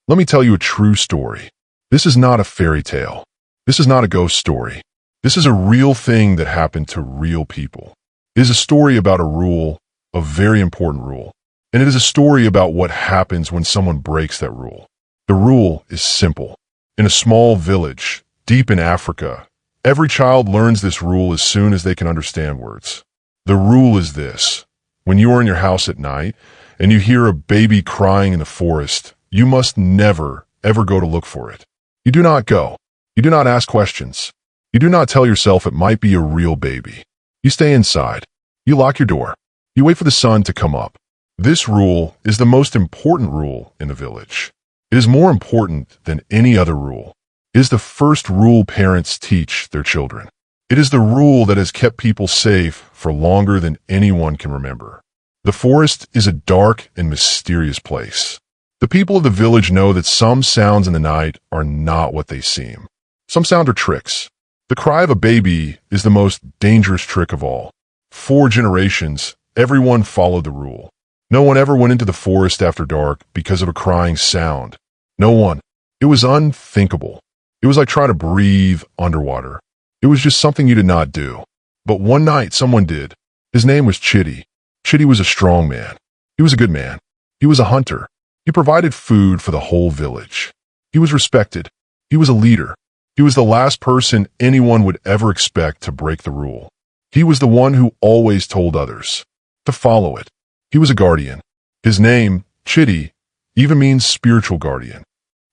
Let me tell you a true story. This is not a fairy tale. This is not a ghost story. This is a real thing that happened to real people. It is a story about a rule, a very important rule. And it is a story about what happens when someone breaks that rule. The rule is simple. In a small village, deep in Africa, every child learns this rule as soon as they can understand words. The rule is this. When you are in your house at night and you hear a baby crying in the forest, you must never, ever go to look for it. You do not go. You do not ask questions. You do not tell yourself it might be a real baby. You stay inside. You lock your door. You wait for the sun to come up. This rule is the most important rule in the village. It is more important than any other rule. It is the first rule parents teach their children. It is the rule that has kept people safe for longer than anyone can remember. The forest is a dark and mysterious place. The people of the village know that some sounds in the night are not what they seem. Some sounds are tricks. The cry of a baby is the most dangerous trick of all. 4 generations, everyone followed the rule. No one ever went into the forest after dark because of a crying sound. No one. It was unthinkable. It was like trying to breathe underwater. It was just something you did not do. But one night someone did. His name was Chitty. Chitty was a strong man. He was a good man. He was a hunter. He provided food for the whole village. He was respected. He was a leader. He was the last person anyone would ever expect to break the rule. He was the one who always told others to follow it. He was a guardian. His name, Chitty, even means spiritual guardian.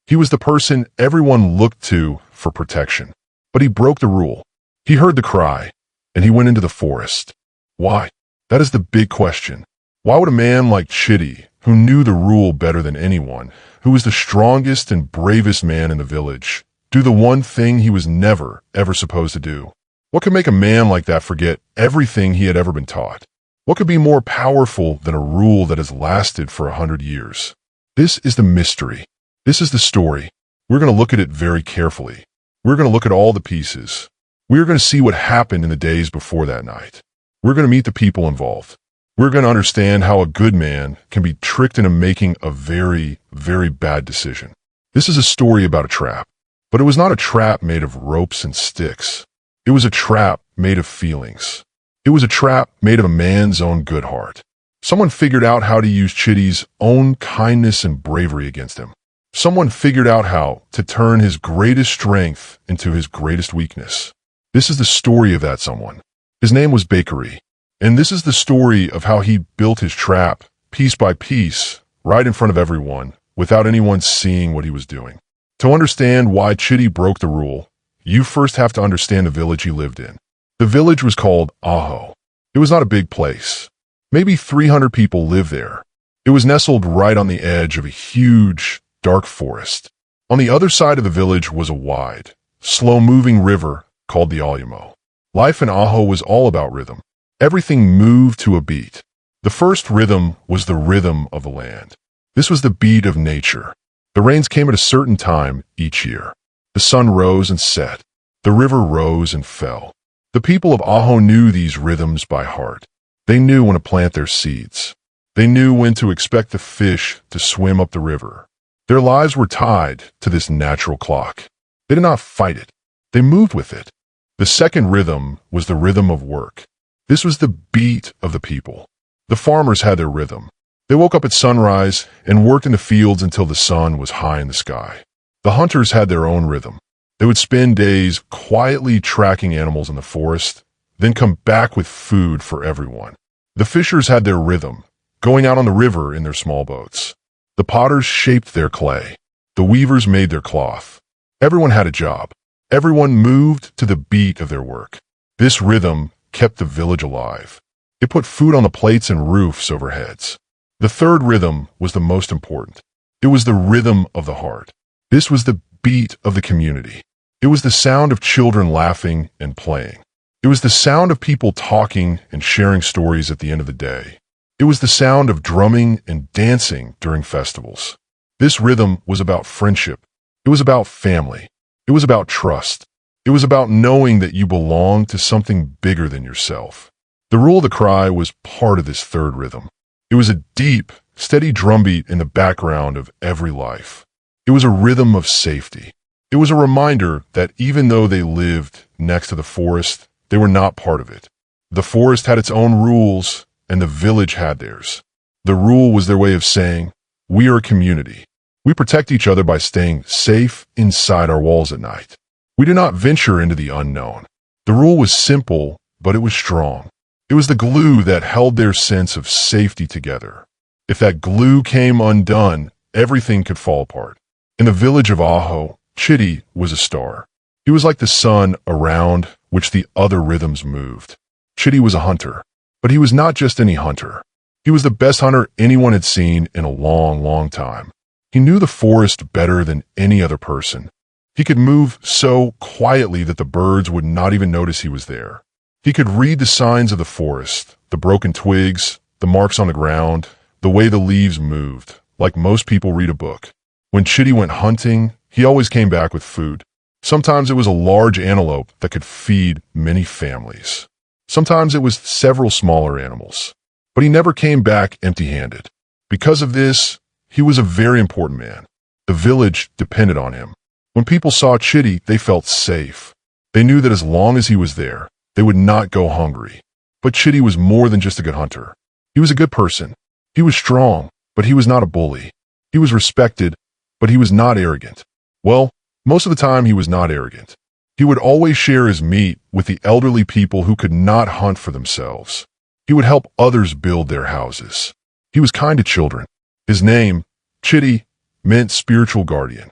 He was the person everyone looked to for protection. But he broke the rule. He heard the cry, and he went into the forest. Why? That is the big question. Why would a man like Chitty, who knew the rule better than anyone, who was the strongest and bravest man in the village, do the one thing he was never, ever supposed to do? What could make a man like that forget everything he had ever been taught? What could be more powerful than a rule that has lasted for 100 years? This is the mystery. This is the story. We're going to look at it very carefully. We're going to look at all the pieces. We're going to see what happened in the days before that night. We're going to meet the people involved. We're going to understand how a good man can be tricked into making a very, very bad decision. This is a story about a trap. But it was not a trap made of ropes and sticks. It was a trap made of feelings. It was a trap made of a man's own good heart. Someone figured out how to use Chitty's own kindness and bravery against him. Someone figured out how to turn his greatest strength into his greatest weakness. This is the story of that someone. His name was Bakery. And this is the story of how he built his trap, piece by piece, right in front of everyone, without anyone seeing what he was doing. To understand why Chitty broke the rule, you first have to understand the village he lived in. The village was called Aho. It was not a big place. Maybe 300 people lived there. It was nestled right on the edge of a huge, dark forest. On the other side of the village was a wide, slow-moving river called the Alyamo. Life in Aho was all about rhythm. Everything moved to a beat. The first rhythm was the rhythm of the land. This was the beat of nature. The rains came at a certain time each year. The sun rose and set. The river rose and fell. The people of Aho knew these rhythms by heart. They knew when to plant their seeds. They knew when to expect the fish to swim up the river. Their lives were tied to this natural clock. They did not fight it. They moved with it. The second rhythm was the rhythm of work. This was the beat of the people. The farmers had their rhythm. They woke up at sunrise and worked in the fields until the sun was high in the sky. The hunters had their own rhythm. They would spend days quietly tracking animals in the forest, then come back with food for everyone. The fishers had their rhythm, going out on the river in their small boats. The potters shaped their clay. The weavers made their cloth. Everyone had a job. Everyone moved to the beat of their work. This rhythm kept the village alive. It put food on the plates and roofs over heads. The third rhythm was the most important. It was the rhythm of the heart. This was the beat of the community. It was the sound of children laughing and playing. It was the sound of people talking and sharing stories at the end of the day. It was the sound of drumming and dancing during festivals. This rhythm was about friendship. It was about family. It was about trust. It was about knowing that you belonged to something bigger than yourself. The rule of the cry was part of this third rhythm. It was a deep, steady drumbeat in the background of every life. It was a rhythm of safety. It was a reminder that even though they lived next to the forest, they were not part of it. The forest had its own rules, and the village had theirs. The rule was their way of saying, we are a community. We protect each other by staying safe inside our walls at night. We do not venture into the unknown. The rule was simple, but it was strong. It was the glue that held their sense of safety together. If that glue came undone, everything could fall apart. In the village of Aho, Chitty was a star. He was like the sun around which the other rhythms moved. Chitty was a hunter, but he was not just any hunter. He was the best hunter anyone had seen in a long, long time. He knew the forest better than any other person. He could move so quietly that the birds would not even notice he was there. He could read the signs of the forest, the broken twigs, the marks on the ground, the way the leaves moved, like most people read a book. When Chitty went hunting, he always came back with food. Sometimes it was a large antelope that could feed many families. Sometimes it was several smaller animals. But he never came back empty-handed. Because of this, he was a very important man. The village depended on him. When people saw Chitty, they felt safe. They knew that as long as he was there, they would not go hungry. But Chitty was more than just a good hunter. He was a good person. He was strong, but he was not a bully. He was respected, but he was not arrogant. Well, most of the time he was not arrogant. He would always share his meat with the elderly people who could not hunt for themselves. He would help others build their houses. He was kind to children. His name, Chitty, meant spiritual guardian.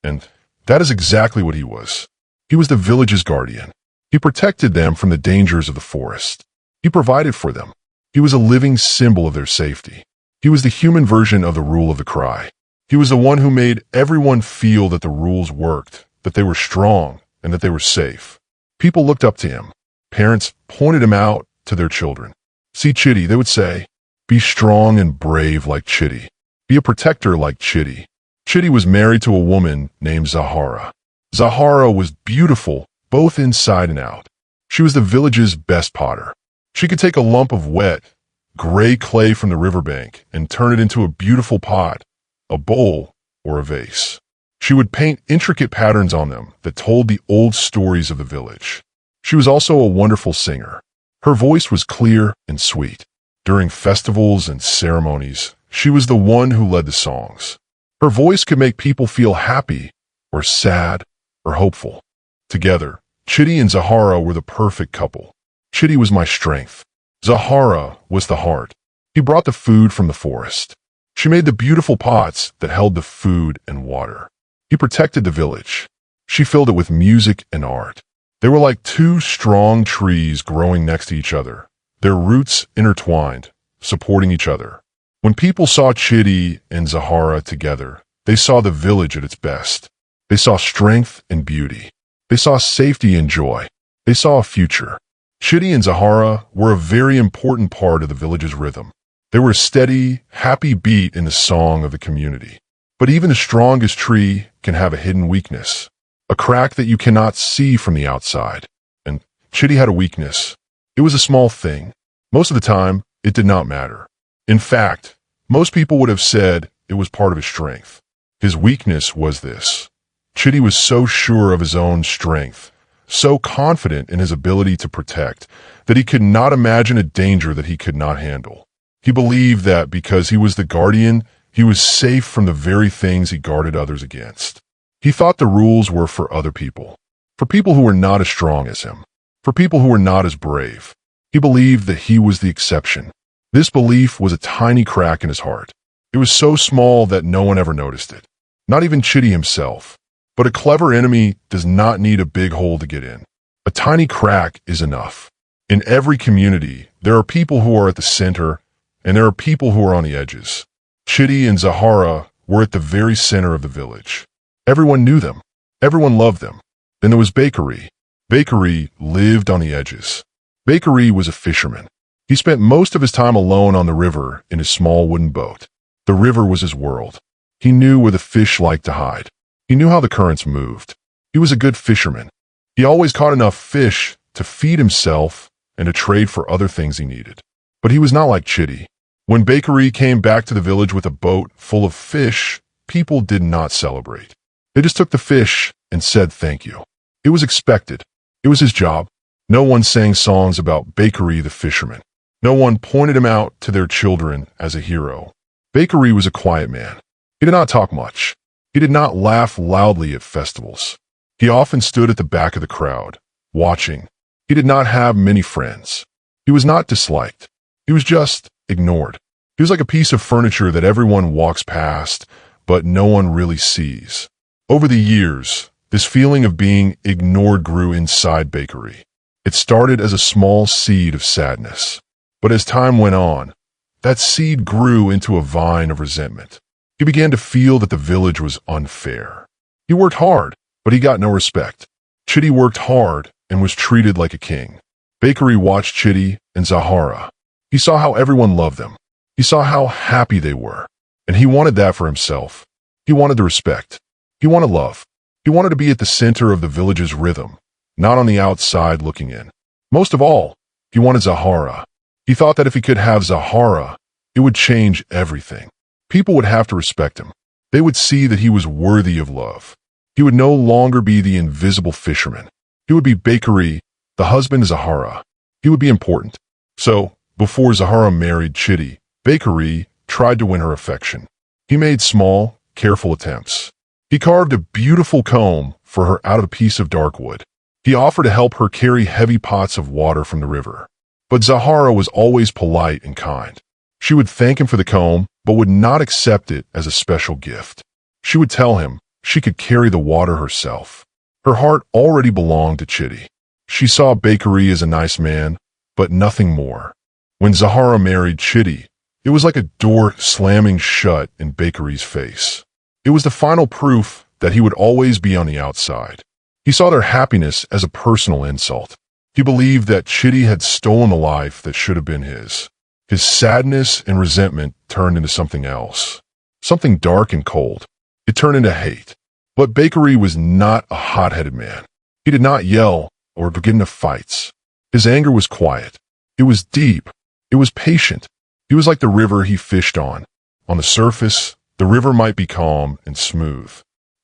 And that is exactly what he was. He was the village's guardian. He protected them from the dangers of the forest. He provided for them. He was a living symbol of their safety. He was the human version of the rule of the cry. He was the one who made everyone feel that the rules worked, that they were strong, and that they were safe. People looked up to him. Parents pointed him out to their children. See Chitty, they would say, be strong and brave like Chitty. Be a protector like Chitty. Chitty was married to a woman named Zahara. Zahara was beautiful, both inside and out. She was the village's best potter. She could take a lump of wet, gray clay from the riverbank and turn it into a beautiful pot, a bowl, or a vase. She would paint intricate patterns on them that told the old stories of the village. She was also a wonderful singer. Her voice was clear and sweet. During festivals and ceremonies, she was the one who led the songs. Her voice could make people feel happy, or sad, or hopeful. Together, Chitty and Zahara were the perfect couple. Chitty was my strength. Zahara was the heart. He brought the food from the forest. She made the beautiful pots that held the food and water. He protected the village. She filled it with music and art. They were like two strong trees growing next to each other, their roots intertwined, supporting each other. When people saw Chitty and Zahara together, they saw the village at its best. They saw strength and beauty. They saw safety and joy. They saw a future. Chitty and Zahara were a very important part of the village's rhythm. They were a steady, happy beat in the song of the community. But even the strongest tree can have a hidden weakness, a crack that you cannot see from the outside. And Chitty had a weakness. It was a small thing. Most of the time, it did not matter. In fact, most people would have said it was part of his strength. His weakness was this. Chitty was so sure of his own strength, so confident in his ability to protect, that he could not imagine a danger that he could not handle. He believed that because he was the guardian, he was safe from the very things he guarded others against. He thought the rules were for other people, for people who were not as strong as him, for people who were not as brave. He believed that he was the exception. This belief was a tiny crack in his heart. It was so small that no one ever noticed it, not even Chitty himself. But a clever enemy does not need a big hole to get in. A tiny crack is enough. In every community, there are people who are at the center, and there are people who are on the edges. Chitty and Zahara were at the very center of the village. Everyone knew them. Everyone loved them. Then there was Bakery. Bakery lived on the edges. Bakery was a fisherman. He spent most of his time alone on the river in his small wooden boat. The river was his world. He knew where the fish liked to hide. He knew how the currents moved. He was a good fisherman. He always caught enough fish to feed himself and to trade for other things he needed. But he was not like Chitty. When Bakery came back to the village with a boat full of fish, people did not celebrate. They just took the fish and said thank you. It was expected. It was his job. No one sang songs about Bakery the fisherman. No one pointed him out to their children as a hero. Bakery was a quiet man. He did not talk much. He did not laugh loudly at festivals. He often stood at the back of the crowd, watching. He did not have many friends. He was not disliked. He was just ignored. He was like a piece of furniture that everyone walks past, but no one really sees. Over the years, this feeling of being ignored grew inside Bakery. It started as a small seed of sadness. But as time went on, that seed grew into a vine of resentment. He began to feel that the village was unfair. He worked hard, but he got no respect. Chitty worked hard and was treated like a king. Bakery watched Chitty and Zahara. He saw how everyone loved them. He saw how happy they were. And he wanted that for himself. He wanted the respect. He wanted love. He wanted to be at the center of the village's rhythm, not on the outside looking in. Most of all, he wanted Zahara. He thought that if he could have Zahara, it would change everything. People would have to respect him. They would see that he was worthy of love. He would no longer be the invisible fisherman. He would be Bakery, the husband of Zahara. He would be important. So, before Zahara married Chitty, Bakery tried to win her affection. He made small, careful attempts. He carved a beautiful comb for her out of a piece of dark wood. He offered to help her carry heavy pots of water from the river. But Zahara was always polite and kind. She would thank him for the comb, but would not accept it as a special gift. She would tell him she could carry the water herself. Her heart already belonged to Chitty. She saw Bakery as a nice man, but nothing more. When Zahara married Chitty, it was like a door slamming shut in Bakery's face. It was the final proof that he would always be on the outside. He saw their happiness as a personal insult. He believed that Chitty had stolen a life that should have been his. His sadness and resentment turned into something else. Something dark and cold. It turned into hate. But Bakery was not a hot-headed man. He did not yell or get into fights. His anger was quiet. It was deep. It was patient. He was like the river he fished on. On the surface, the river might be calm and smooth.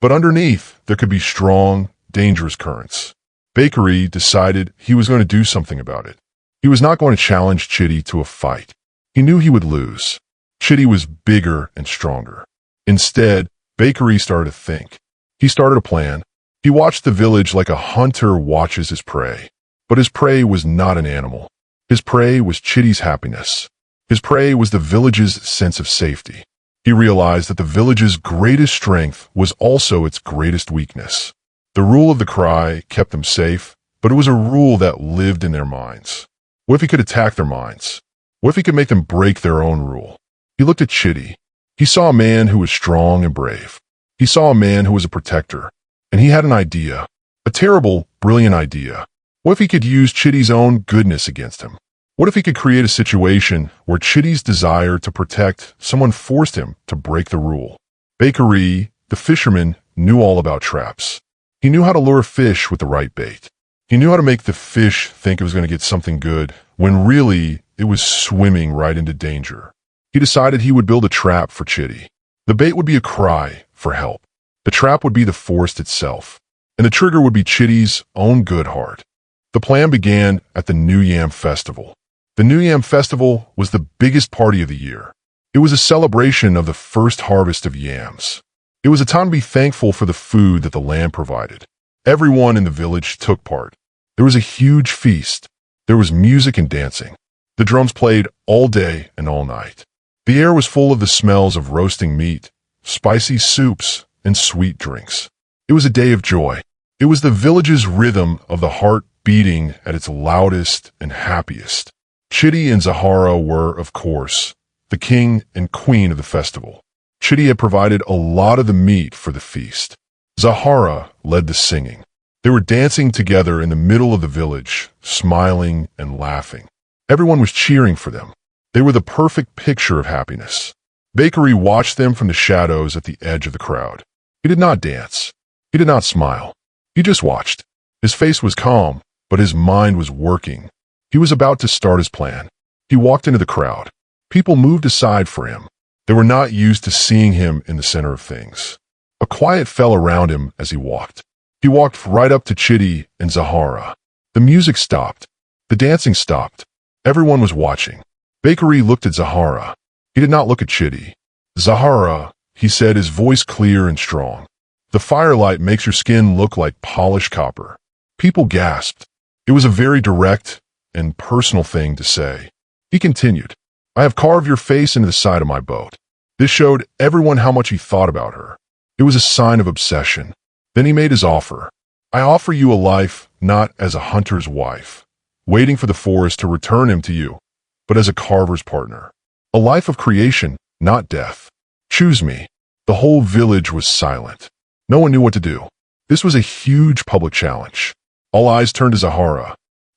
But underneath, there could be strong, dangerous currents. Bakery decided he was going to do something about it. He was not going to challenge Chitty to a fight. He knew he would lose. Chitty was bigger and stronger. Instead, Bakery started to think. He started a plan. He watched the village like a hunter watches his prey. But his prey was not an animal. His prey was Chitty's happiness. His prey was the village's sense of safety. He realized that the village's greatest strength was also its greatest weakness. The rule of the cry kept them safe, but it was a rule that lived in their minds. What if he could attack their minds? What if he could make them break their own rule? He looked at Chitty. He saw a man who was strong and brave. He saw a man who was a protector. And he had an idea. A terrible, brilliant idea. What if he could use Chitty's own goodness against him? What if he could create a situation where Chitty's desire to protect someone forced him to break the rule? Bakery, the fisherman, knew all about traps. He knew how to lure fish with the right bait. He knew how to make the fish think it was going to get something good, when really it was swimming right into danger. He decided he would build a trap for Chitty. The bait would be a cry for help. The trap would be the forest itself, and the trigger would be Chitty's own good heart. The plan began at the New Yam Festival. The New Yam Festival was the biggest party of the year. It was a celebration of the first harvest of yams. It was a time to be thankful for the food that the land provided. Everyone in the village took part. There was a huge feast. There was music and dancing. The drums played all day and all night. The air was full of the smells of roasting meat, spicy soups, and sweet drinks. It was a day of joy. It was the village's rhythm of the heart beating at its loudest and happiest. Chitty and Zahara were, of course, the king and queen of the festival. Chitty had provided a lot of the meat for the feast. Zahara led the singing. They were dancing together in the middle of the village, smiling and laughing. Everyone was cheering for them. They were the perfect picture of happiness. Bakery watched them from the shadows at the edge of the crowd. He did not dance. He did not smile. He just watched. His face was calm, but his mind was working. He was about to start his plan. He walked into the crowd. People moved aside for him. They were not used to seeing him in the center of things. A quiet fell around him as he walked. He walked right up to Chitty and Zahara. The music stopped. The dancing stopped. Everyone was watching. Bakery looked at Zahara. He did not look at Chitty. "Zahara," he said, his voice clear and strong. "The firelight makes your skin look like polished copper." People gasped. It was a very direct and personal thing to say. He continued, "I have carved your face into the side of my boat." This showed everyone how much he thought about her. It was a sign of obsession. Then he made his offer. "I offer you a life not as a hunter's wife, waiting for the forest to return him to you, but as a carver's partner. A life of creation, not death. Choose me." The whole village was silent. No one knew what to do. This was a huge public challenge. All eyes turned to Zahara.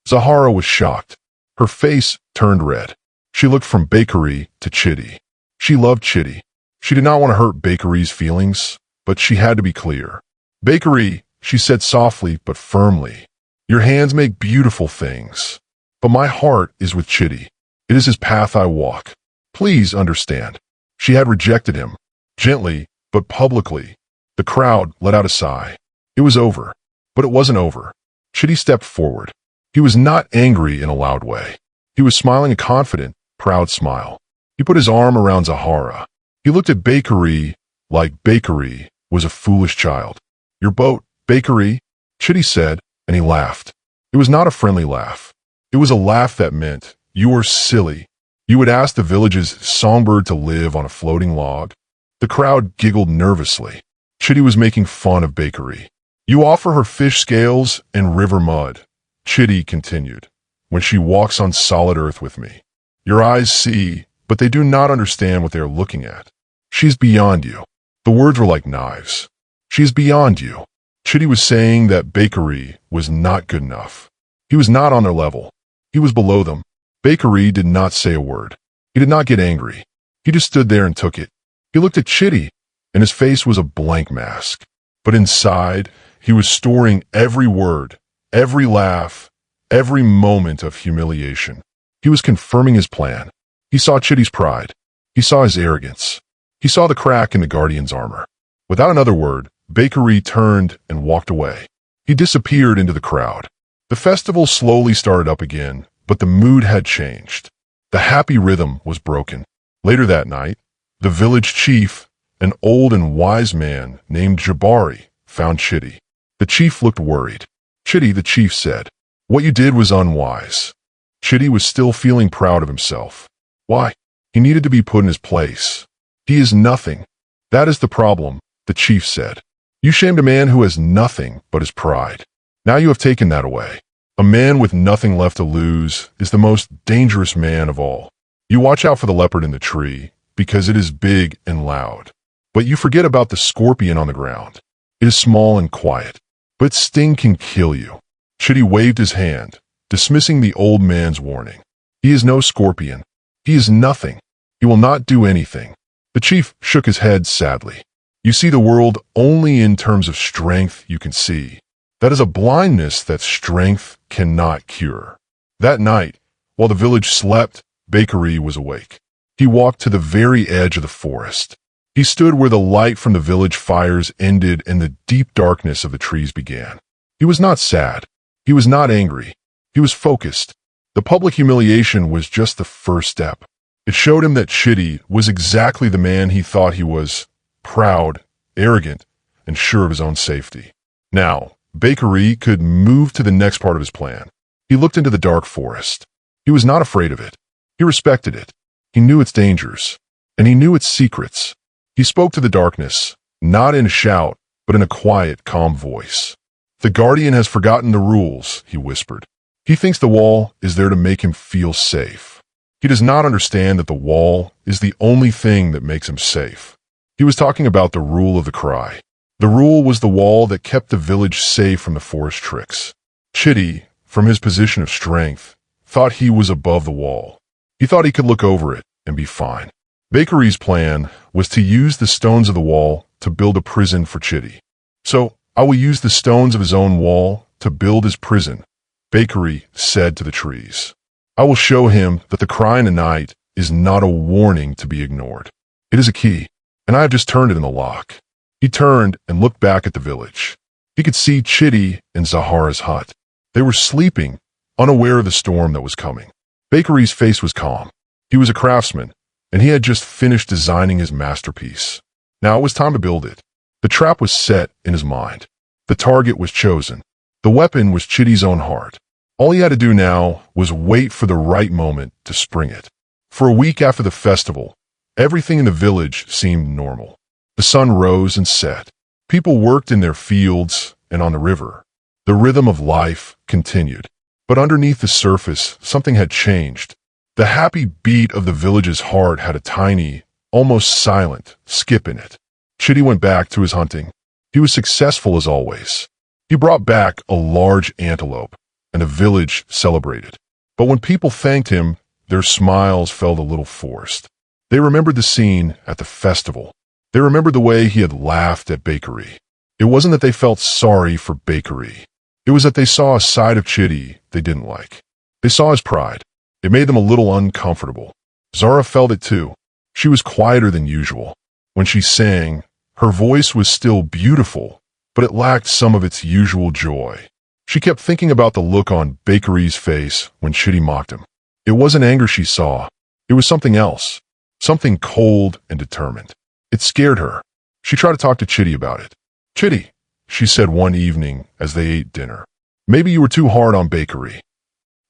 Zahara was shocked. Her face turned red. She looked from Bakery to Chitty. She loved Chitty. She did not want to hurt Bakery's feelings, but she had to be clear. "Bakery," she said softly but firmly, "your hands make beautiful things, but my heart is with Chitty. It is his path I walk. Please understand." She had rejected him, gently but publicly. The crowd let out a sigh. It was over, but it wasn't over. Chitty stepped forward. He was not angry in a loud way. He was smiling a confident, proud smile. He put his arm around Zahara. He looked at Bakery like Bakery was a foolish child. "Your boat, Bakery," Chitty said, and he laughed. It was not a friendly laugh. It was a laugh that meant, "You are silly. You would ask the village's songbird to live on a floating log?" The crowd giggled nervously. Chitty was making fun of Bakery. "You offer her fish scales and river mud," Chitty continued, "when she walks on solid earth with me. Your eyes see, but they do not understand what they are looking at. She's beyond you." The words were like knives. "She is beyond you." Chitty was saying that Bakery was not good enough. He was not on their level. He was below them. Bakery did not say a word. He did not get angry. He just stood there and took it. He looked at Chitty, and his face was a blank mask. But inside, he was storing every word, every laugh, every moment of humiliation. He was confirming his plan. He saw Chitty's pride. He saw his arrogance. He saw the crack in the guardian's armor. Without another word, Bakery turned and walked away. He disappeared into the crowd. The festival slowly started up again, but the mood had changed. The happy rhythm was broken. Later that night, the village chief, an old and wise man named Jabari, found Chitty. The chief looked worried. "Chitty," the chief said, "what you did was unwise." Chitty was still feeling proud of himself. Why? He needed to be put in his place. "He is nothing." "That is the problem," the chief said. "You shamed a man who has nothing but his pride. Now you have taken that away. A man with nothing left to lose is the most dangerous man of all. You watch out for the leopard in the tree, because it is big and loud. But you forget about the scorpion on the ground. It is small and quiet, but its sting can kill you." Chitty waved his hand, dismissing the old man's warning. "He is no scorpion. He is nothing. He will not do anything." The chief shook his head sadly. "You see the world only in terms of strength you can see. That is a blindness that strength cannot cure." That night, while the village slept, Bakery was awake. He walked to the very edge of the forest. He stood where the light from the village fires ended and the deep darkness of the trees began. He was not sad. He was not angry. He was focused. The public humiliation was just the first step. It showed him that Chitty was exactly the man he thought he was: proud, arrogant, and sure of his own safety. Now, Bakery could move to the next part of his plan. He looked into the dark forest. He was not afraid of it. He respected it. He knew its dangers, and he knew its secrets. He spoke to the darkness, not in a shout, but in a quiet, calm voice. "The guardian has forgotten the rules," he whispered. "He thinks the wall is there to make him feel safe. He does not understand that the wall is the only thing that makes him safe." He was talking about the rule of the cry. The rule was the wall that kept the village safe from the forest tricks. Chitty, from his position of strength, thought he was above the wall. He thought he could look over it and be fine. Bakery's plan was to use the stones of the wall to build a prison for Chitty. "So I will use the stones of his own wall to build his prison," Bakery said to the trees. "I will show him that the cry in the night is not a warning to be ignored. It is a key, and I have just turned it in the lock." He turned and looked back at the village. He could see Chitty and Zahara's hut. They were sleeping, unaware of the storm that was coming. Bakery's face was calm. He was a craftsman, and he had just finished designing his masterpiece. Now it was time to build it. The trap was set in his mind. The target was chosen. The weapon was Chitty's own heart. All he had to do now was wait for the right moment to spring it. For a week after the festival, everything in the village seemed normal. The sun rose and set. People worked in their fields and on the river. The rhythm of life continued. But underneath the surface, something had changed. The happy beat of the village's heart had a tiny, almost silent skip in it. Chitty went back to his hunting. He was successful as always. He brought back a large antelope, and the village celebrated. But when people thanked him, their smiles felt a little forced. They remembered the scene at the festival. They remembered the way he had laughed at Bakery. It wasn't that they felt sorry for Bakery. It was that they saw a side of Chitty they didn't like. They saw his pride. It made them a little uncomfortable. Zara felt it too. She was quieter than usual. When she sang, her voice was still beautiful, but it lacked some of its usual joy. She kept thinking about the look on Bakery's face when Chitty mocked him. It wasn't anger she saw. It was something else. Something cold and determined. It scared her. She tried to talk to Chitty about it. "Chitty," she said one evening as they ate dinner, "maybe you were too hard on Bakery."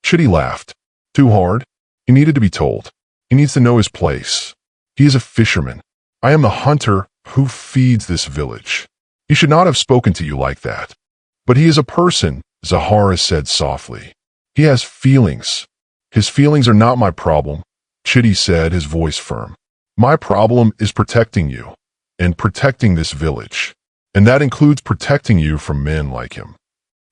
Chitty laughed. "Too hard?" He needed to be told. He needs to know his place. He is a fisherman. I am the hunter who feeds this village. He should not have spoken to you like that. But he is a person, Zahara said softly. He has feelings. His feelings are not my problem, Chitty said, his voice firm. My problem is protecting you, and protecting this village. And that includes protecting you from men like him.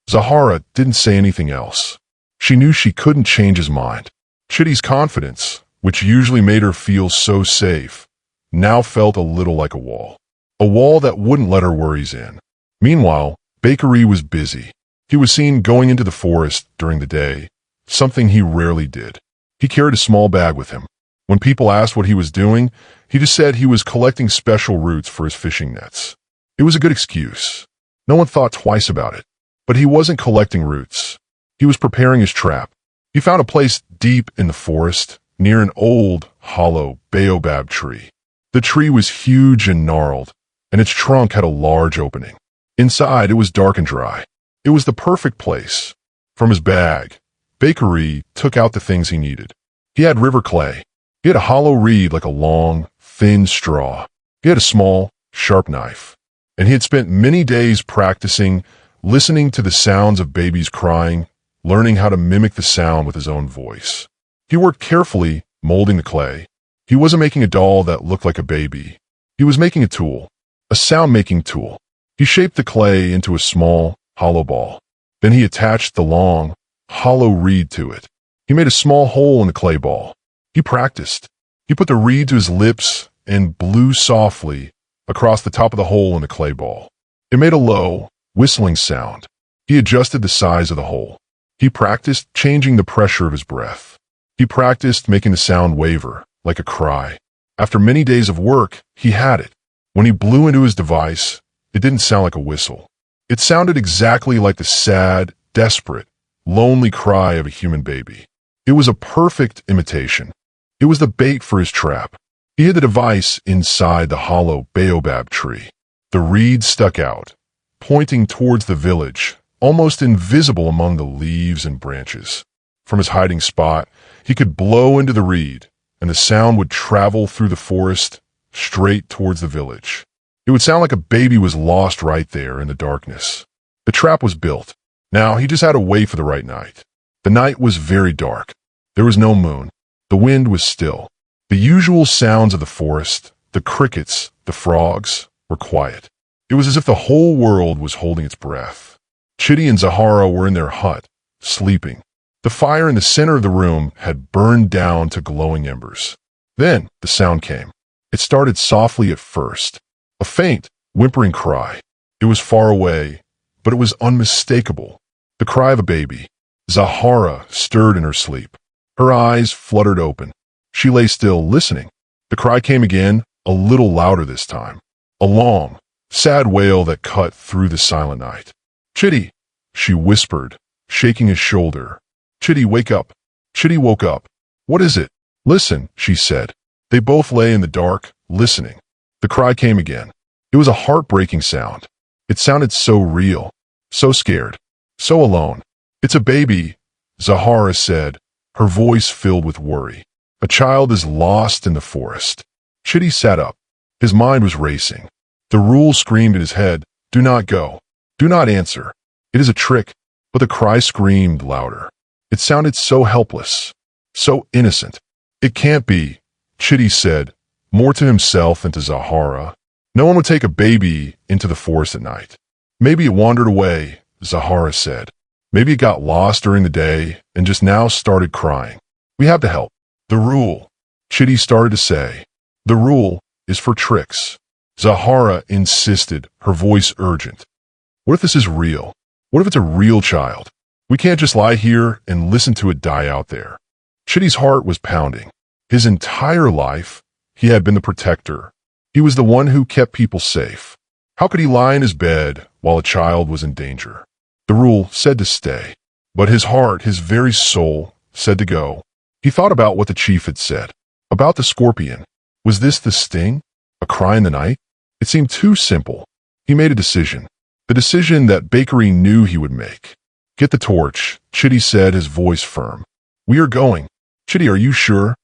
Zahara didn't say anything else. She knew she couldn't change his mind. Chitty's confidence, which usually made her feel so safe, now felt a little like a wall. A wall that wouldn't let her worries in. Meanwhile, Bakery was busy. He was seen going into the forest during the day, something he rarely did. He carried a small bag with him. When people asked what he was doing, he just said he was collecting special roots for his fishing nets. It was a good excuse. No one thought twice about it. But he wasn't collecting roots. He was preparing his trap. He found a place deep in the forest, near an old, hollow baobab tree. The tree was huge and gnarled, and its trunk had a large opening. Inside, it was dark and dry. It was the perfect place. From his bag, Bakery took out the things he needed. He had river clay. He had a hollow reed like a long, thin straw. He had a small, sharp knife. And he had spent many days practicing, listening to the sounds of babies crying, learning how to mimic the sound with his own voice. He worked carefully, molding the clay. He wasn't making a doll that looked like a baby. He was making a tool, a sound-making tool. He shaped the clay into a small, hollow ball. Then he attached the long, hollow reed to it. He made a small hole in the clay ball. He practiced. He put the reed to his lips and blew softly across the top of the hole in the clay ball. It made a low, whistling sound. He adjusted the size of the hole. He practiced changing the pressure of his breath. He practiced making the sound waver, like a cry. After many days of work, he had it. When he blew into his device, it didn't sound like a whistle. It sounded exactly like the sad, desperate, lonely cry of a human baby. It was a perfect imitation. It was the bait for his trap. He hid the device inside the hollow baobab tree. The reed stuck out, pointing towards the village, almost invisible among the leaves and branches. From his hiding spot, he could blow into the reed, and the sound would travel through the forest, straight towards the village. It would sound like a baby was lost right there in the darkness. The trap was built. Now he just had to wait for the right night. The night was very dark. There was no moon. The wind was still. The usual sounds of the forest, the crickets, the frogs, were quiet. It was as if the whole world was holding its breath. Chitty and Zahara were in their hut, sleeping. The fire in the center of the room had burned down to glowing embers. Then the sound came. It started softly at first. A faint, whimpering cry. It was far away, but it was unmistakable. The cry of a baby. Zahara stirred in her sleep. Her eyes fluttered open. She lay still, listening. The cry came again, a little louder this time. A long, sad wail that cut through the silent night. "Chitty," she whispered, shaking his shoulder. "Chitty, wake up." Chitty woke up. "What is it?" "Listen," she said. They both lay in the dark, listening. The cry came again. It was a heartbreaking sound. It sounded so real, so scared, so alone. "It's a baby," Zahara said, her voice filled with worry. "A child is lost in the forest." Chitty sat up. His mind was racing. The rule screamed in his head, "Do not go. Do not answer. It is a trick." But the cry screamed louder. It sounded so helpless, so innocent. "It can't be," Chitty said, more to himself than to Zahara. "No one would take a baby into the forest at night." "Maybe it wandered away," Zahara said. "Maybe it got lost during the day and just now started crying. We have to help." "The rule," Chitty started to say. "The rule is for tricks." Zahara insisted, her voice urgent. "What if this is real? What if it's a real child? We can't just lie here and listen to it die out there." Chitty's heart was pounding. His entire life, he had been the protector. He was the one who kept people safe. How could he lie in his bed while a child was in danger? The rule said to stay, but his heart, his very soul, said to go. He thought about what the chief had said, about the scorpion. Was this the sting? A cry in the night? It seemed too simple. He made a decision. The decision that Bakery knew he would make. "Get the torch," Chitty said, his voice firm. "We are going." "Chitty, are you sure?"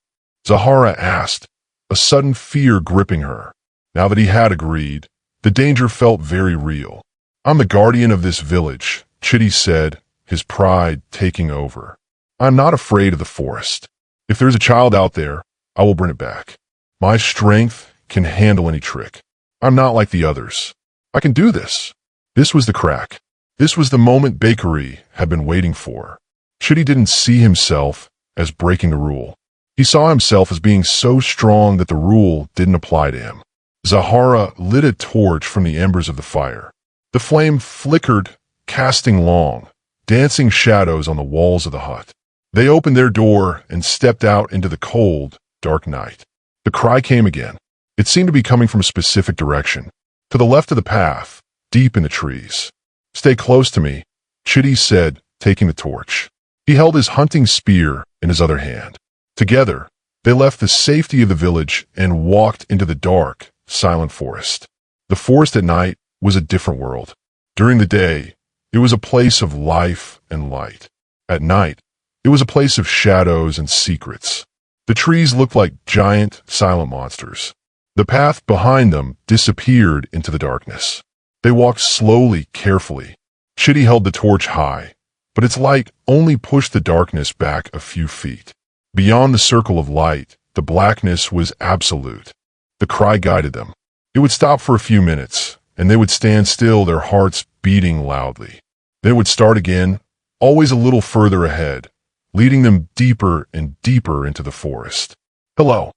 Zahara asked, a sudden fear gripping her. Now that he had agreed, the danger felt very real. "I'm the guardian of this village," Chitty said, his pride taking over. "I'm not afraid of the forest. If there's a child out there, I will bring it back. My strength can handle any trick. I'm not like the others. I can do this." This was the crack. This was the moment Bakery had been waiting for. Chitty didn't see himself as breaking the rule. He saw himself as being so strong that the rule didn't apply to him. Zahara lit a torch from the embers of the fire. The flame flickered, casting long, dancing shadows on the walls of the hut. They opened their door and stepped out into the cold, dark night. The cry came again. It seemed to be coming from a specific direction. To the left of the path, deep in the trees. "Stay close to me," Chitty said, taking the torch. He held his hunting spear in his other hand. Together, they left the safety of the village and walked into the dark, silent forest. The forest at night was a different world. During the day, it was a place of life and light. At night, it was a place of shadows and secrets. The trees looked like giant, silent monsters. The path behind them disappeared into the darkness. They walked slowly, carefully. Chitty held the torch high, but its light only pushed the darkness back a few feet. Beyond the circle of light, the blackness was absolute. The cry guided them. It would stop for a few minutes, and they would stand still, their hearts beating loudly. Then it would start again, always a little further ahead, leading them deeper and deeper into the forest. "Hello,"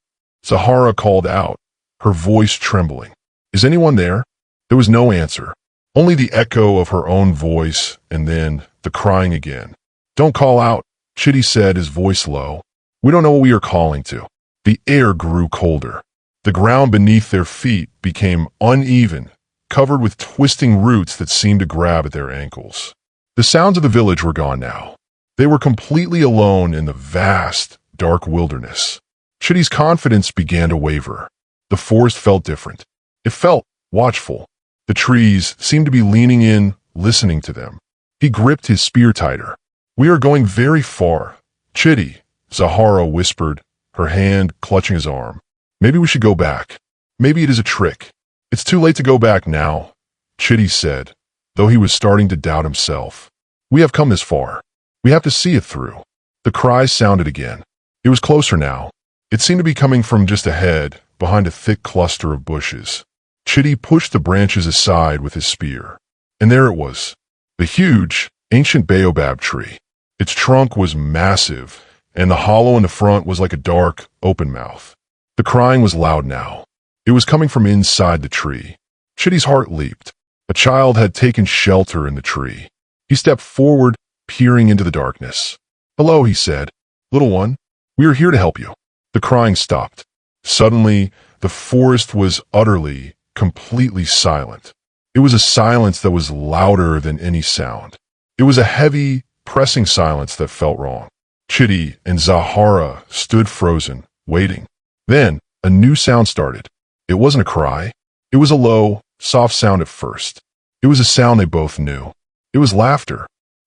Zahara called out, her voice trembling. "Is anyone there?" There was no answer, only the echo of her own voice, and then the crying again. "Don't call out," Chitty said, his voice low. "We don't know what we are calling to." The air grew colder. The ground beneath their feet became uneven, covered with twisting roots that seemed to grab at their ankles. The sounds of the village were gone now. They were completely alone in the vast, dark wilderness. Chitty's confidence began to waver. The forest felt different. It felt watchful. The trees seemed to be leaning in, listening to them. He gripped his spear tighter. "We are going very far." "Chitty," Zahara whispered, her hand clutching his arm. "Maybe we should go back. Maybe it is a trick." "It's too late to go back now," Chitty said, though he was starting to doubt himself. "We have come this far. We have to see it through." The cry sounded again. It was closer now. It seemed to be coming from just ahead, behind a thick cluster of bushes. Chitty pushed the branches aside with his spear. And there it was, the huge, ancient baobab tree. Its trunk was massive, and the hollow in the front was like a dark, open mouth. The crying was loud now. It was coming from inside the tree. Chitty's heart leaped. A child had taken shelter in the tree. He stepped forward, peering into the darkness. "Hello," he said. "Little one, we are here to help you." The crying stopped. Suddenly, the forest was utterly, completely silent. It was a silence that was louder than any sound. It was a heavy, pressing silence that felt wrong. Chitty and Zahara stood frozen, waiting. Then, a new sound started. It wasn't a cry. It was a low, soft sound at first. It was a sound they both knew. It was laughter.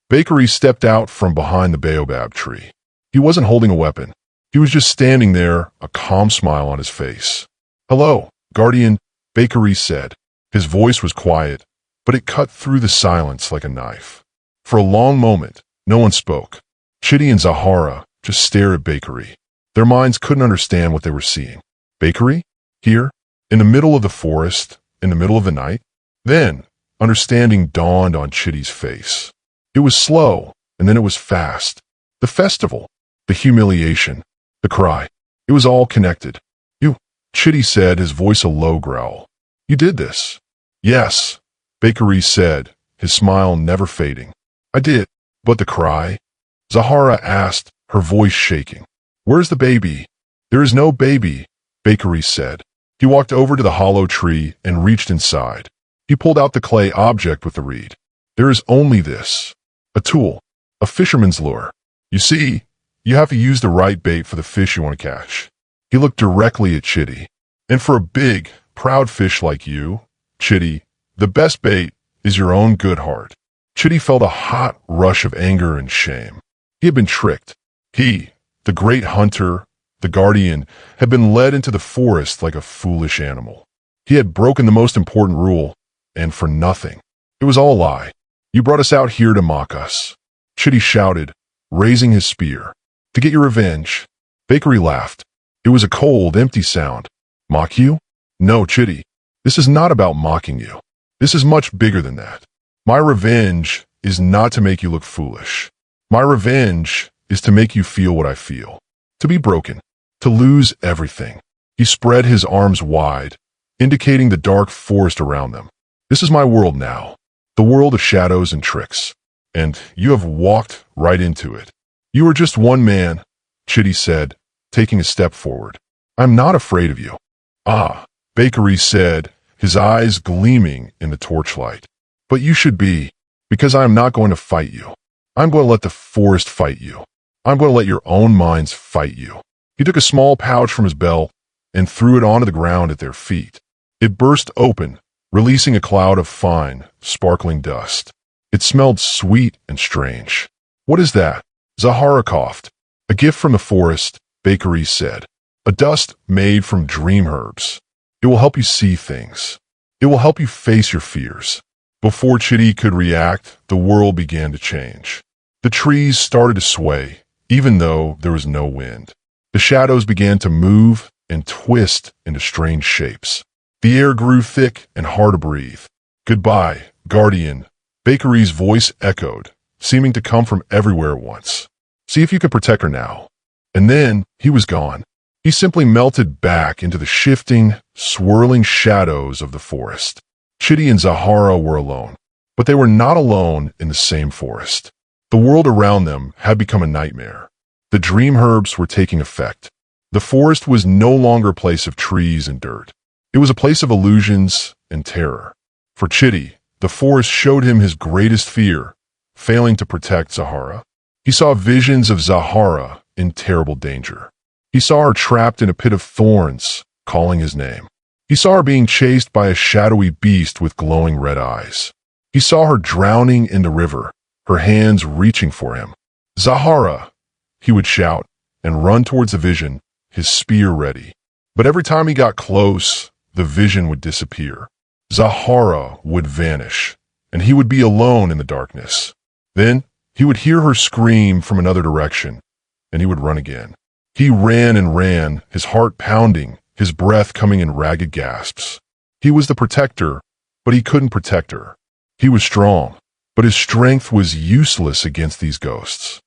Bakery stepped out from behind the baobab tree. He wasn't holding a weapon. He was just standing there, a calm smile on his face. "Hello, Guardian," Bakery said. His voice was quiet, but it cut through the silence like a knife. For a long moment, no one spoke. Chitty and Zahara just stared at Bakery. Their minds couldn't understand what they were seeing. Bakery? Here? In the middle of the forest? In the middle of the night? Then, understanding dawned on Chitty's face. It was slow, and then it was fast. The festival, the humiliation, the cry. It was all connected. "You," Chitty said, his voice a low growl. "You did this." "Yes," Bakery said, his smile never fading. "I did." "But the cry?" Zahara asked, her voice shaking. "Where's the baby?" "There is no baby," Bakery said. He walked over to the hollow tree and reached inside. He pulled out the clay object with the reed. "There is only this. A tool. A fisherman's lure. You see, you have to use the right bait for the fish you want to catch." He looked directly at Chitty. "And for a big, proud fish like you, Chitty, the best bait is your own good heart." Chitty felt a hot rush of anger and shame. He had been tricked. He, the great hunter, the guardian, had been led into the forest like a foolish animal. He had broken the most important rule, and for nothing. It was all a lie. "You brought us out here to mock us," Chitty shouted, raising his spear. "To get your revenge." Bakery laughed. It was a cold, empty sound. "Mock you? No, Chitty. This is not about mocking you. This is much bigger than that. My revenge is not to make you look foolish. My revenge is to make you feel what I feel. To be broken. To lose everything." He spread his arms wide, indicating the dark forest around them. "This is my world now. The world of shadows and tricks. And you have walked right into it. You are just one man," Chitty said, taking a step forward. "I'm not afraid of you." "Ah," Bakery said, his eyes gleaming in the torchlight. "But you should be, because I am not going to fight you. I'm going to let the forest fight you. I'm going to let your own minds fight you." He took a small pouch from his belt and threw it onto the ground at their feet. It burst open, releasing a cloud of fine, sparkling dust. It smelled sweet and strange. "What is that?" Zahara coughed. "A gift from the forest," Bakery said. "A dust made from dream herbs. It will help you see things. It will help you face your fears." Before Chitty could react, the world began to change. The trees started to sway, even though there was no wind. The shadows began to move and twist into strange shapes. The air grew thick and hard to breathe. "Goodbye, Guardian," Bakery's voice echoed, seeming to come from everywhere at once. "See if you can protect her now." And then he was gone. He simply melted back into the shifting, swirling shadows of the forest. Chitty and Zahara were alone, but they were not alone in the same forest. The world around them had become a nightmare. The dream herbs were taking effect. The forest was no longer a place of trees and dirt. It was a place of illusions and terror. For Chitty, the forest showed him his greatest fear, failing to protect Zahara. He saw visions of Zahara in terrible danger. He saw her trapped in a pit of thorns, calling his name. He saw her being chased by a shadowy beast with glowing red eyes. He saw her drowning in the river, her hands reaching for him. "Zahara!" he would shout and run towards the vision, his spear ready. But every time he got close, the vision would disappear. Zahara would vanish, and he would be alone in the darkness. Then he would hear her scream from another direction, and he would run again. He ran and ran, his heart pounding, his breath coming in ragged gasps. He was the protector, but he couldn't protect her. He was strong, but his strength was useless against these ghosts.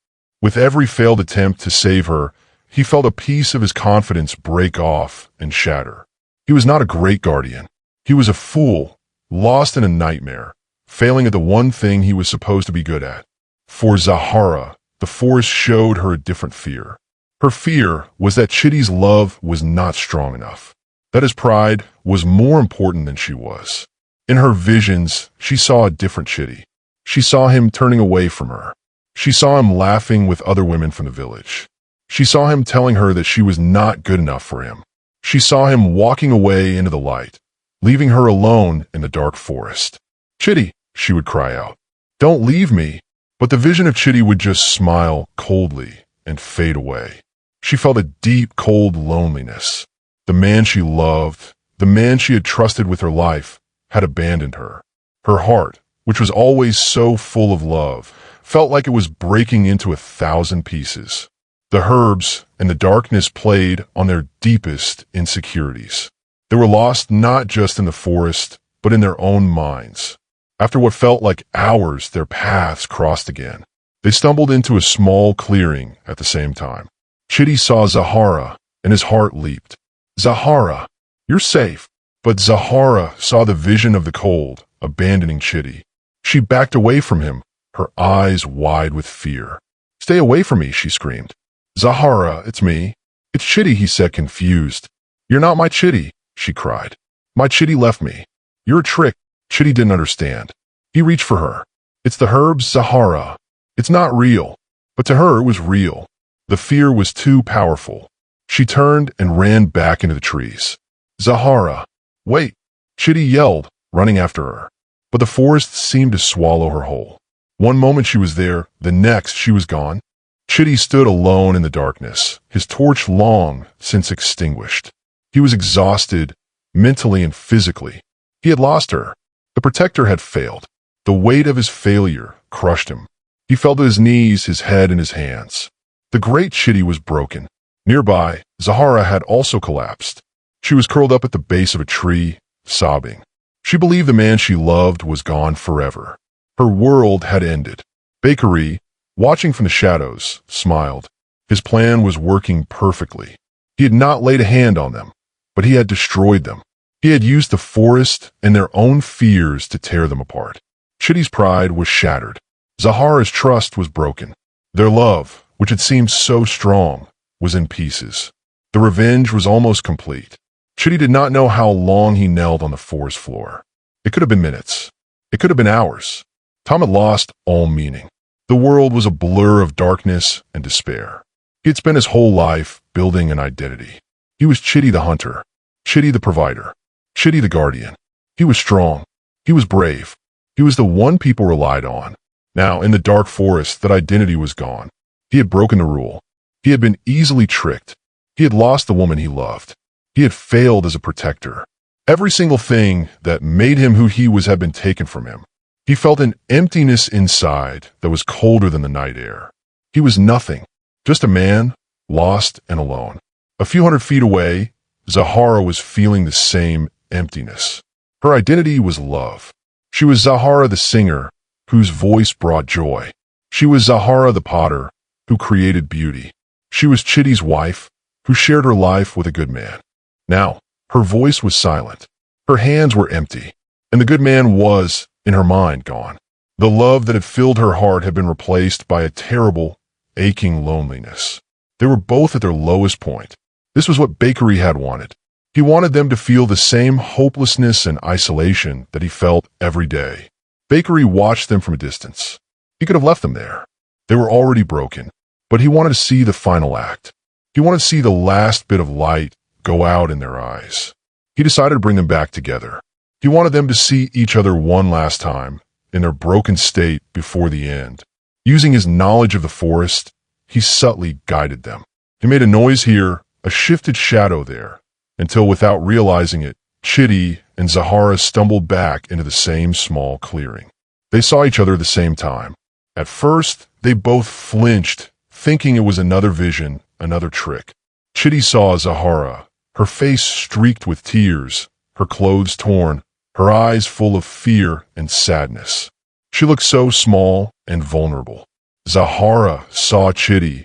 With every failed attempt to save her, he felt a piece of his confidence break off and shatter. He was not a great guardian. He was a fool, lost in a nightmare, failing at the one thing he was supposed to be good at. For Zahara, the forest showed her a different fear. Her fear was that Chitty's love was not strong enough, that his pride was more important than she was. In her visions, she saw a different Chitty. She saw him turning away from her. She saw him laughing with other women from the village. She saw him telling her that she was not good enough for him. She saw him walking away into the light, leaving her alone in the dark forest. "Chitty," she would cry out, "don't leave me." But the vision of Chitty would just smile coldly and fade away. She felt a deep, cold loneliness. The man she loved, the man she had trusted with her life, had abandoned her. Her heart, which was always so full of love, felt like it was breaking into 1,000 pieces. The herbs and the darkness played on their deepest insecurities. They were lost not just in the forest, but in their own minds. After what felt like hours, their paths crossed again. They stumbled into a small clearing at the same time. Chitty saw Zahara, and his heart leaped. "Zahara, you're safe." But Zahara saw the vision of the cold, abandoning Chitty. She backed away from him, her eyes wide with fear. "Stay away from me," she screamed. "Zahara, it's me." "It's Chitty," he said, confused. "You're not my Chitty," she cried. "My Chitty left me. You're a trick." Chitty didn't understand. He reached for her. "It's the herbs, Zahara. It's not real." But to her it was real. The fear was too powerful. She turned and ran back into the trees. "Zahara, wait!" Chitty yelled, running after her. But the forest seemed to swallow her whole. One moment she was there, the next she was gone. Chitty stood alone in the darkness, his torch long since extinguished. He was exhausted, mentally and physically. He had lost her. The protector had failed. The weight of his failure crushed him. He fell to his knees, his head in his hands. The great Chitty was broken. Nearby, Zahara had also collapsed. She was curled up at the base of a tree, sobbing. She believed the man she loved was gone forever. Her world had ended. Bakery, watching from the shadows, smiled. His plan was working perfectly. He had not laid a hand on them, but he had destroyed them. He had used the forest and their own fears to tear them apart. Chitty's pride was shattered. Zahara's trust was broken. Their love, which had seemed so strong, was in pieces. The revenge was almost complete. Chitty did not know how long he knelt on the forest floor. It could have been minutes. It could have been hours. Time had lost all meaning. The world was a blur of darkness and despair. He had spent his whole life building an identity. He was Chitty the hunter, Chitty the provider, Chitty the guardian. He was strong. He was brave. He was the one people relied on. Now, in the dark forest, that identity was gone. He had broken the rule. He had been easily tricked. He had lost the woman he loved. He had failed as a protector. Every single thing that made him who he was had been taken from him. He felt an emptiness inside that was colder than the night air. He was nothing, just a man, lost and alone. A few hundred feet away, Zahara was feeling the same emptiness. Her identity was love. She was Zahara the singer, whose voice brought joy. She was Zahara the potter, who created beauty. She was Chitty's wife, who shared her life with a good man. Now, her voice was silent. Her hands were empty, and the good man was, in her mind, gone. The love that had filled her heart had been replaced by a terrible, aching loneliness. They were both at their lowest point. This was what Bakery had wanted. He wanted them to feel the same hopelessness and isolation that he felt every day. Bakery watched them from a distance. He could have left them there. They were already broken, but he wanted to see the final act. He wanted to see the last bit of light go out in their eyes. He decided to bring them back together. He wanted them to see each other one last time, in their broken state before the end. Using his knowledge of the forest, he subtly guided them. He made a noise here, a shifted shadow there, until without realizing it, Chitty and Zahara stumbled back into the same small clearing. They saw each other at the same time. At first, they both flinched, thinking it was another vision, another trick. Chitty saw Zahara, her face streaked with tears, her clothes torn, her eyes full of fear and sadness. She looked so small and vulnerable. Zahara saw Chitty.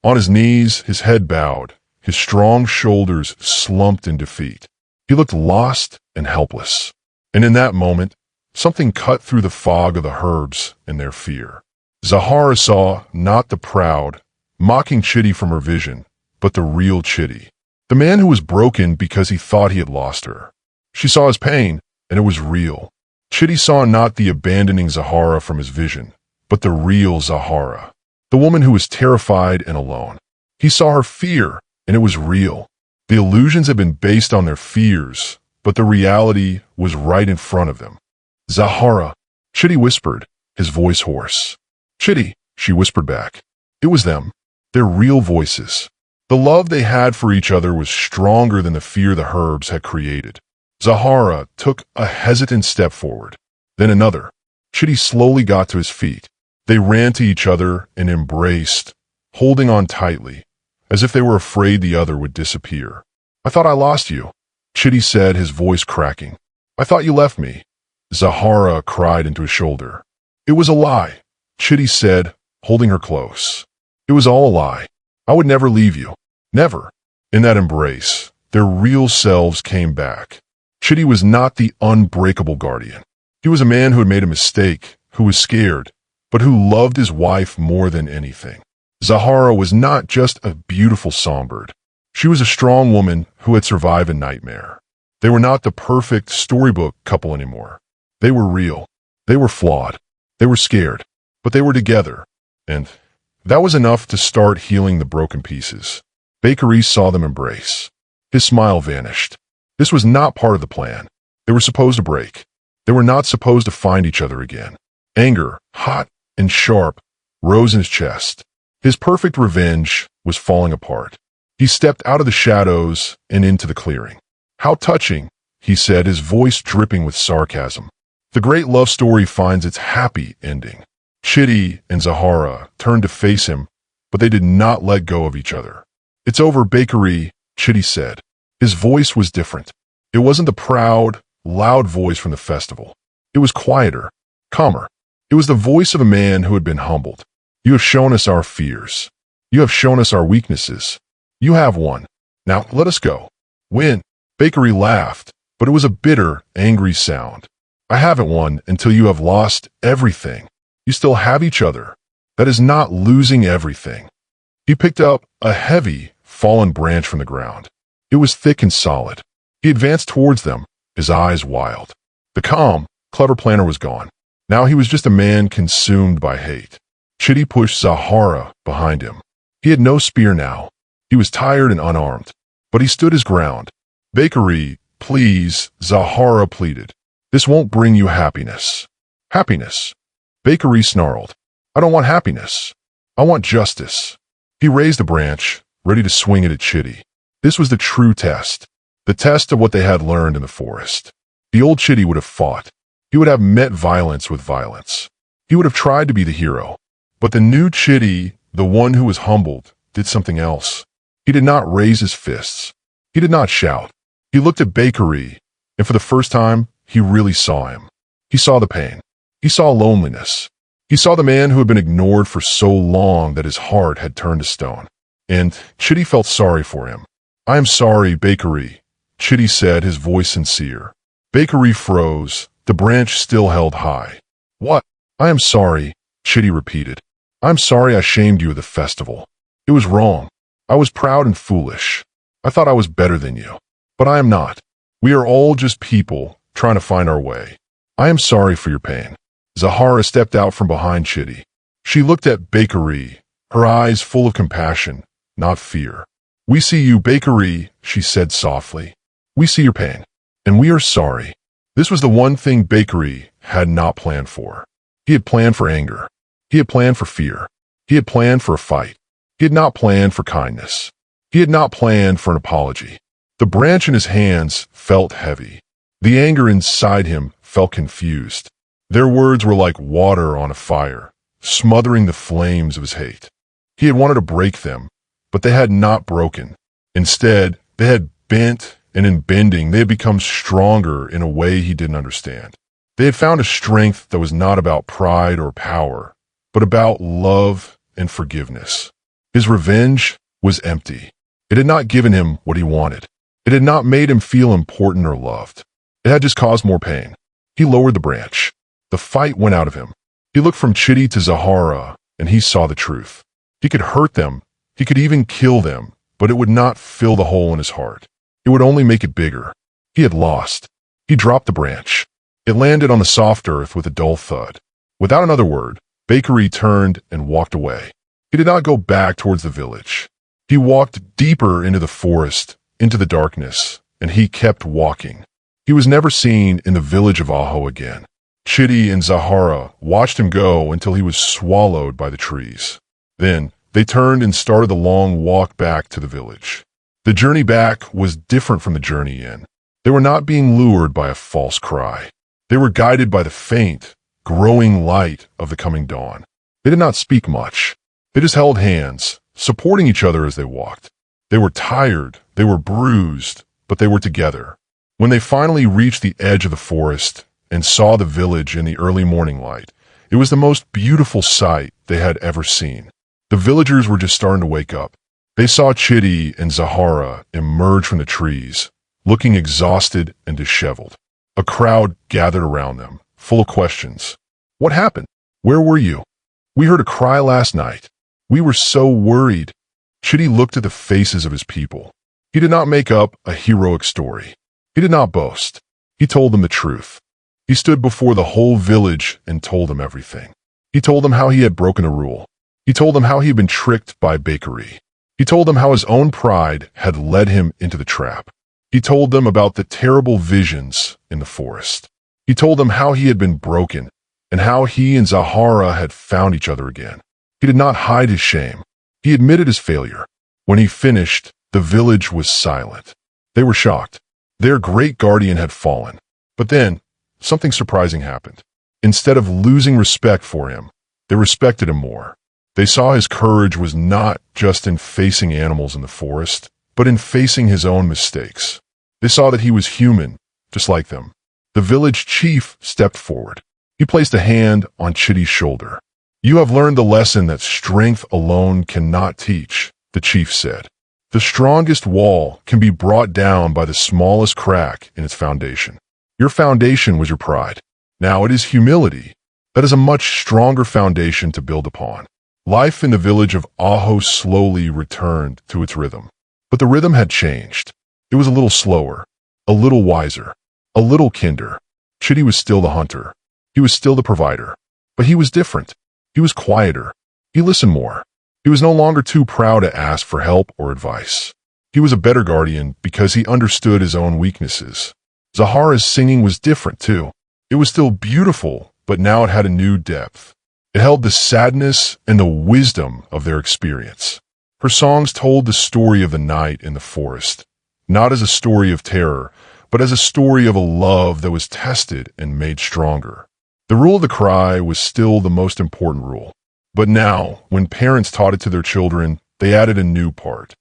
On his knees, his head bowed, his strong shoulders slumped in defeat. He looked lost and helpless. And in that moment, something cut through the fog of the herbs and their fear. Zahara saw not the proud, mocking Chitty from her vision, but the real Chitty. The man who was broken because he thought he had lost her. She saw his pain, and it was real. Chitty saw not the abandoning Zahara from his vision, but the real Zahara, the woman who was terrified and alone. He saw her fear, and it was real. The illusions had been based on their fears, but the reality was right in front of them. Zahara, Chitty whispered, his voice hoarse. Chitty, she whispered back. It was them, their real voices. The love they had for each other was stronger than the fear the herbs had created. Zahara took a hesitant step forward, then another. Chitty slowly got to his feet. They ran to each other and embraced, holding on tightly, as if they were afraid the other would disappear. I thought I lost you, Chitty said, his voice cracking. I thought you left me. Zahara cried into his shoulder. It was a lie, Chitty said, holding her close. It was all a lie. I would never leave you. Never. In that embrace, their real selves came back. Chitty was not the unbreakable guardian. He was a man who had made a mistake, who was scared, but who loved his wife more than anything. Zahara was not just a beautiful songbird. She was a strong woman who had survived a nightmare. They were not the perfect storybook couple anymore. They were real. They were flawed. They were scared, but they were together. And that was enough to start healing the broken pieces. Bakery saw them embrace. His smile vanished. This was not part of the plan. They were supposed to break. They were not supposed to find each other again. Anger, hot and sharp, rose in his chest. His perfect revenge was falling apart. He stepped out of the shadows and into the clearing. How touching, he said, his voice dripping with sarcasm. The great love story finds its happy ending. Chitty and Zahara turned to face him, but they did not let go of each other. It's over, Bakery, Chitty said. His voice was different. It wasn't the proud, loud voice from the festival. It was quieter, calmer. It was the voice of a man who had been humbled. You have shown us our fears. You have shown us our weaknesses. You have won. Now let us go. Win. Bakery laughed, but it was a bitter, angry sound. I haven't won until you have lost everything. You still have each other. That is not losing everything. He picked up a heavy, fallen branch from the ground. It was thick and solid. He advanced towards them, his eyes wild. The calm, clever planner was gone. Now he was just a man consumed by hate. Chitty pushed Zahara behind him. He had no spear now. He was tired and unarmed, but he stood his ground. Bakery, please, Zahara pleaded. This won't bring you happiness. Happiness. Bakery snarled. I don't want happiness. I want justice. He raised a branch, ready to swing it at Chitty. This was the true test. The test of what they had learned in the forest. The old Chitty would have fought. He would have met violence with violence. He would have tried to be the hero. But the new Chitty, the one who was humbled, did something else. He did not raise his fists. He did not shout. He looked at Bakery, and for the first time, he really saw him. He saw the pain. He saw loneliness. He saw the man who had been ignored for so long that his heart had turned to stone. And Chitty felt sorry for him. I am sorry, Bakery, Chitty said, his voice sincere. Bakery froze, the branch still held high. What? I am sorry, Chitty repeated. I'm sorry I shamed you at the festival. It was wrong. I was proud and foolish. I thought I was better than you. But I am not. We are all just people trying to find our way. I am sorry for your pain. Zahara stepped out from behind Chitty. She looked at Bakery, her eyes full of compassion, not fear. We see you, Bakery, she said softly. We see your pain, and we are sorry. This was the one thing Bakery had not planned for. He had planned for anger. He had planned for fear. He had planned for a fight. He had not planned for kindness. He had not planned for an apology. The branch in his hands felt heavy. The anger inside him felt confused. Their words were like water on a fire, smothering the flames of his hate. He had wanted to break them, but they had not broken. Instead, they had bent, and in bending, they had become stronger in a way he didn't understand. They had found a strength that was not about pride or power, but about love and forgiveness. His revenge was empty. It had not given him what he wanted. It had not made him feel important or loved. It had just caused more pain. He lowered the branch. The fight went out of him. He looked from Chitty to Zahara, and he saw the truth. He could hurt them. He could even kill them, but it would not fill the hole in his heart. It would only make it bigger. He had lost. He dropped the branch. It landed on the soft earth with a dull thud. Without another word, Bakery turned and walked away. He did not go back towards the village. He walked deeper into the forest, into the darkness, and he kept walking. He was never seen in the village of Aho again. Chitty and Zahara watched him go until he was swallowed by the trees. Then, they turned and started the long walk back to the village. The journey back was different from the journey in. They were not being lured by a false cry. They were guided by the faint, growing light of the coming dawn. They did not speak much. They just held hands, supporting each other as they walked. They were tired, they were bruised, but they were together. When they finally reached the edge of the forest and saw the village in the early morning light, it was the most beautiful sight they had ever seen. The villagers were just starting to wake up. They saw Chitty and Zahara emerge from the trees, looking exhausted and disheveled. A crowd gathered around them, full of questions. What happened? Where were you? We heard a cry last night. We were so worried. Chitty looked at the faces of his people. He did not make up a heroic story. He did not boast. He told them the truth. He stood before the whole village and told them everything. He told them how he had broken a rule. He told them how he had been tricked by Bakery. He told them how his own pride had led him into the trap. He told them about the terrible visions in the forest. He told them how he had been broken and how he and Zahara had found each other again. He did not hide his shame. He admitted his failure. When he finished, the village was silent. They were shocked. Their great guardian had fallen. But then, something surprising happened. Instead of losing respect for him, they respected him more. They saw his courage was not just in facing animals in the forest, but in facing his own mistakes. They saw that he was human, just like them. The village chief stepped forward. He placed a hand on Chitty's shoulder. "You have learned the lesson that strength alone cannot teach," the chief said. "The strongest wall can be brought down by the smallest crack in its foundation. Your foundation was your pride. Now it is humility. That is a much stronger foundation to build upon." Life in the village of Aho slowly returned to its rhythm. But the rhythm had changed. It was a little slower, a little wiser, a little kinder. Chitty was still the hunter. He was still the provider. But he was different. He was quieter. He listened more. He was no longer too proud to ask for help or advice. He was a better guardian because he understood his own weaknesses. Zahara's singing was different too. It was still beautiful, but now it had a new depth. It held the sadness and the wisdom of their experience. Her songs told the story of the night in the forest, not as a story of terror, but as a story of a love that was tested and made stronger. The rule of the cry was still the most important rule. But now, when parents taught it to their children, they added a new part.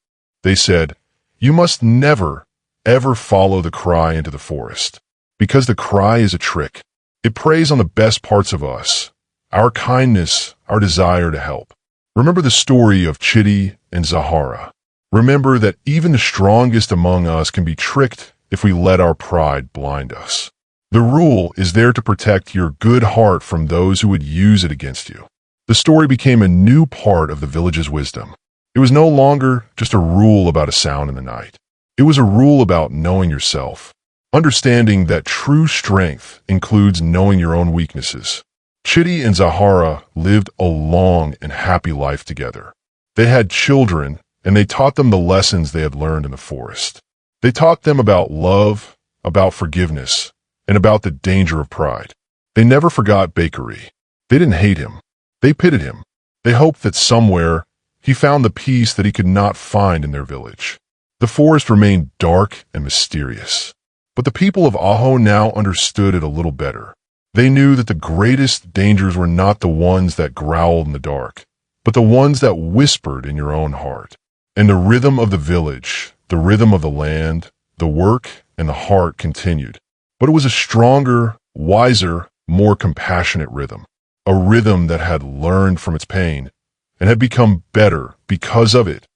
They said, "You must never, ever follow the cry into the forest, because the cry is a trick. It preys on the best parts of us, our kindness, our desire to help." Remember the story of Chitty and Zahara. Remember that even the strongest among us can be tricked if we let our pride blind us. The rule is there to protect your good heart from those who would use it against you. The story became a new part of the village's wisdom. It was no longer just a rule about a sound in the night. It was a rule about knowing yourself, understanding that true strength includes knowing your own weaknesses. Chitty and Zahara lived a long and happy life together. They had children, and they taught them the lessons they had learned in the forest. They taught them about love, about forgiveness, and about the danger of pride. They never forgot Bakery. They didn't hate him. They pitied him. They hoped that somewhere he found the peace that he could not find in their village. The forest remained dark and mysterious. But the people of Aho now understood it a little better. They knew that the greatest dangers were not the ones that growled in the dark, but the ones that whispered in your own heart. And the rhythm of the village, the rhythm of the land, the work, and the heart continued. But it was a stronger, wiser, more compassionate rhythm. A rhythm that had learned from its pain and had become better because of it.